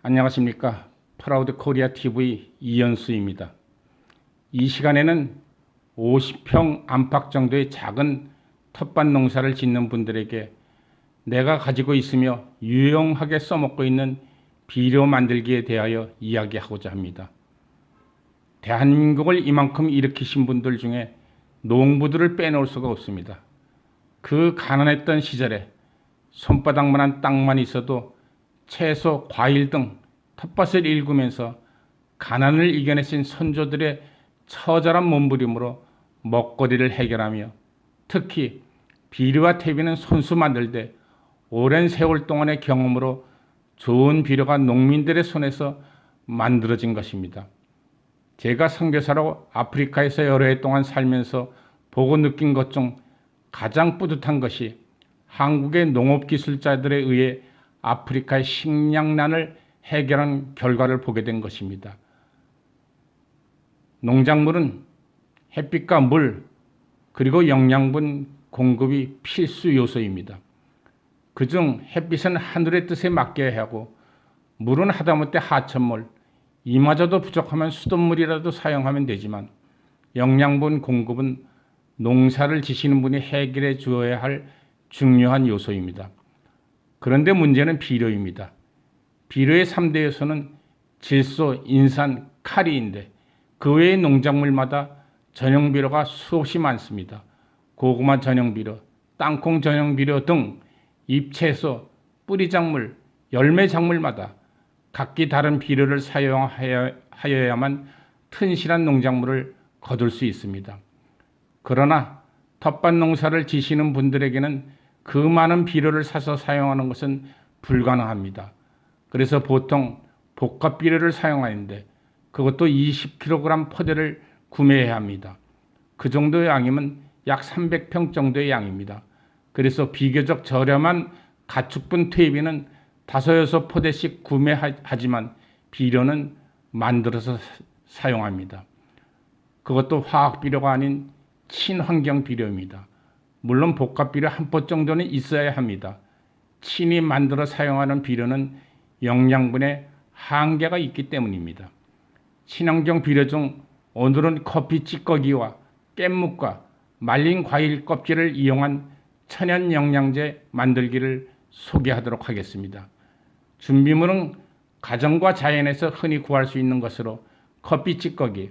안녕하십니까. 프라우드 코리아 TV 이현수입니다. 이 시간에는 50평 안팎 정도의 작은 텃밭 농사를 짓는 분들에게 내가 가지고 있으며 유용하게 써먹고 있는 비료 만들기에 대하여 이야기하고자 합니다. 대한민국을 이만큼 일으키신 분들 중에 농부들을 빼놓을 수가 없습니다. 그 가난했던 시절에 손바닥만한 땅만 있어도 채소, 과일 등 텃밭을 일구면서 가난을 이겨내신 선조들의 처절한 몸부림으로 먹거리를 해결하며 특히 비료와 퇴비는 손수 만들되 오랜 세월 동안의 경험으로 좋은 비료가 농민들의 손에서 만들어진 것입니다. 제가 선교사로 아프리카에서 여러 해 동안 살면서 보고 느낀 것 중 가장 뿌듯한 것이 한국의 농업기술자들에 의해 아프리카의 식량난을 해결한 결과를 보게 된 것입니다. 농작물은 햇빛과 물 그리고 영양분 공급이 필수 요소입니다. 그중 햇빛은 하늘의 뜻에 맡겨야 하고 물은 하다못해 하천물, 이마저도 부족하면 수돗물이라도 사용하면 되지만 영양분 공급은 농사를 지시는 분이 해결해 주어야 할 중요한 요소입니다. 그런데 문제는 비료입니다. 비료의 3대 요소는 질소, 인산, 카리인데 그 외의 농작물마다 전용 비료가 수없이 많습니다. 고구마 전용 비료, 땅콩 전용 비료 등 잎채소, 뿌리작물, 열매작물마다 각기 다른 비료를 사용하여야만 튼실한 농작물을 거둘 수 있습니다. 그러나 텃밭 농사를 지시는 분들에게는 그 많은 비료를 사서 사용하는 것은 불가능합니다. 그래서 보통 복합 비료를 사용하는데 그것도 20kg 포대를 구매해야 합니다. 그 정도의 양이면 약 300평 정도의 양입니다. 그래서 비교적 저렴한 가축분 퇴비는 5-6포대씩 구매하지만 비료는 만들어서 사용합니다. 그것도 화학 비료가 아닌 친환경 비료입니다. 물론 복합 비료 한 포 정도는 있어야 합니다. 친히 만들어 사용하는 비료는 영양분에 한계가 있기 때문입니다. 친환경 비료 중 오늘은 커피 찌꺼기와 깻묵과 말린 과일 껍질을 이용한 천연 영양제 만들기를 소개하도록 하겠습니다. 준비물은 가정과 자연에서 흔히 구할 수 있는 것으로 커피 찌꺼기,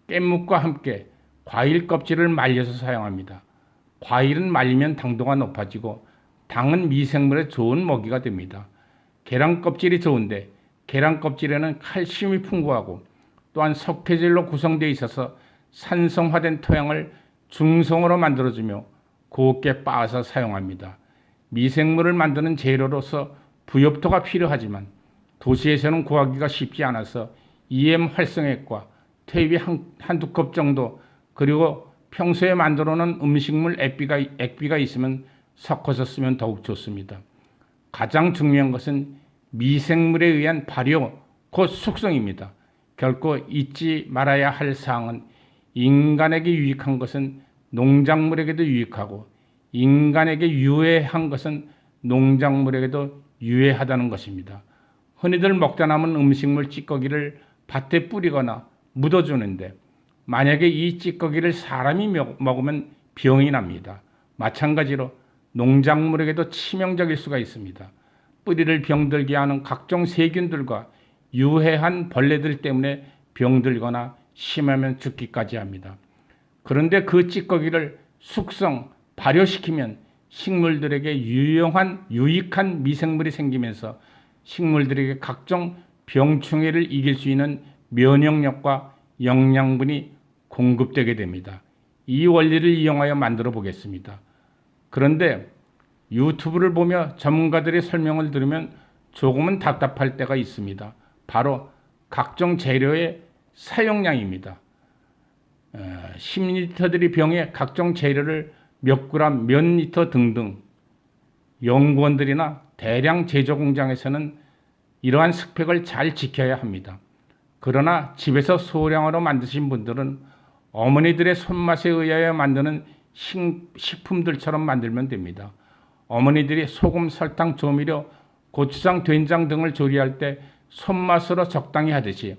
깻묵과 함께 과일 껍질을 말려서 사용합니다. 과일은 말리면 당도가 높아지고 당은 미생물에 좋은 먹이가 됩니다. 계란 껍질이 좋은데 계란 껍질에는 칼슘이 풍부하고 또한 석회질로 구성되어 있어서 산성화된 토양을 중성으로 만들어주며 곱게 빻아서 사용합니다. 미생물을 만드는 재료로서 부엽토가 필요하지만 도시에서는 구하기가 쉽지 않아서 EM 활성액과 퇴비 한두 컵 정도 그리고 평소에 만들어 놓은 음식물 액비가 있으면 섞어서 쓰면 더욱 좋습니다. 가장 중요한 것은 미생물에 의한 발효, 곧 숙성입니다. 결코 잊지 말아야 할 사항은 인간에게 유익한 것은 농작물에게도 유익하고 인간에게 유해한 것은 농작물에게도 유해하다는 것입니다. 흔히들 먹다 남은 음식물 찌꺼기를 밭에 뿌리거나 묻어주는데 만약에 이 찌꺼기를 사람이 먹으면 병이 납니다. 마찬가지로 농작물에게도 치명적일 수가 있습니다. 뿌리를 병들게 하는 각종 세균들과 유해한 벌레들 때문에 병들거나 심하면 죽기까지 합니다. 그런데 그 찌꺼기를 숙성, 발효시키면 식물들에게 유익한 미생물이 생기면서 식물들에게 각종 병충해를 이길 수 있는 면역력과 영양분이 공급되게 됩니다. 이 원리를 이용하여 만들어 보겠습니다. 그런데 유튜브를 보며 전문가들의 설명을 들으면 조금은 답답할 때가 있습니다. 바로 각종 재료의 사용량입니다. 10리터들이 병에 각종 재료를 몇 그램, 몇 리터 등등 연구원들이나 대량 제조 공장에서는 이러한 스펙을 잘 지켜야 합니다. 그러나 집에서 소량으로 만드신 분들은 어머니들의 손맛에 의하여 만드는 식품들처럼 만들면 됩니다. 어머니들이 소금, 설탕, 조미료, 고추장, 된장 등을 조리할 때 손맛으로 적당히 하듯이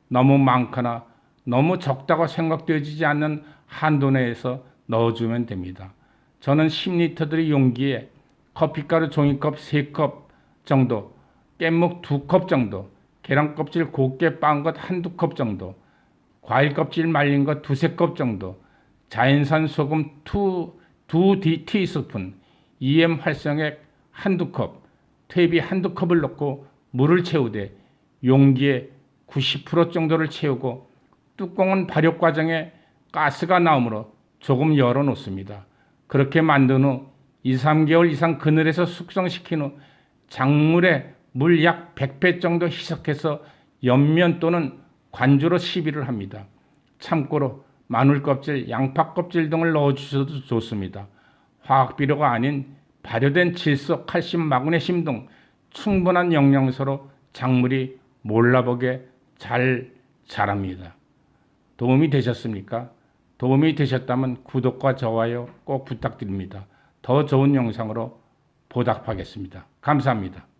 너무 많거나 너무 적다고 생각되어지지 않는 한도 내에서 넣어주면 됩니다. 저는 10리터짜리 용기에 커피가루 종이컵 3컵 정도, 깻묵 2컵 정도, 계란 껍질 곱게 빻은 것 1~2컵 정도, 과일 껍질 말린 것 2~3컵 정도, 자연산 소금 2 티스푼, EM 활성액 1~2컵, 퇴비 1~2컵을 넣고 물을 채우되 용기에 90% 정도를 채우고 뚜껑은 발효 과정에 가스가 나오므로 조금 열어 놓습니다. 그렇게 만든 후 2~3개월 이상 그늘에서 숙성시킨 후 작물에 물 약 100배 정도 희석해서 옆면 또는 관주로 시비를 합니다. 참고로 마늘 껍질, 양파 껍질 등을 넣어주셔도 좋습니다. 화학 비료가 아닌 발효된 질소, 칼슘, 마그네슘 등 충분한 영양소로 작물이 몰라보게 잘 자랍니다. 도움이 되셨습니까? 도움이 되셨다면 구독과 좋아요 꼭 부탁드립니다. 더 좋은 영상으로 보답하겠습니다. 감사합니다.